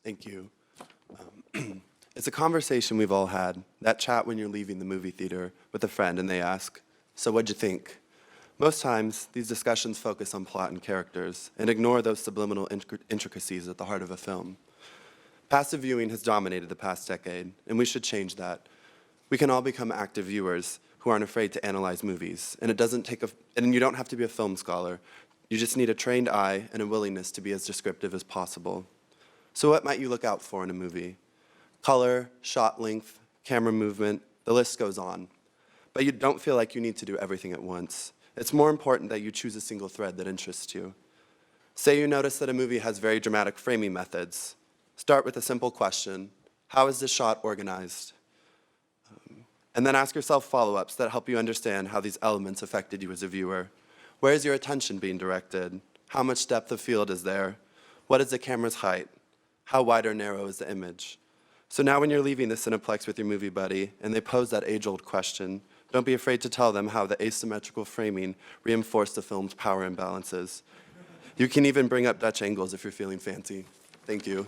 Thank you. It's a conversation we've all had, that chat when you're leaving the movie theater with a friend and they ask, "So what'd you think?" Most times, these discussions focus on plot and characters and ignore those subliminal intricacies at the heart of a film. Passive viewing has dominated the past decade, and we should change that. We can all become active viewers who aren't afraid to analyze movies, and you don't have to be a film scholar. You just need a trained eye and a willingness to be as descriptive as possible. So what might you look out for in a movie? Color, shot length, camera movement, the list goes on. But you don't feel like you need to do everything at once. It's more important that you choose a single thread that interests you. Say you notice that a movie has very dramatic framing methods. Start with a simple question: how is this shot organized? And then ask yourself follow-ups that help you understand how these elements affected you as a viewer. Where is your attention being directed? How much depth of field is there? What is the camera's height? How wide or narrow is the image? So now when you're leaving the Cineplex with your movie buddy and they pose that age-old question, don't be afraid to tell them how the asymmetrical framing reinforced the film's power imbalances. You can even bring up Dutch angles if you're feeling fancy. Thank you.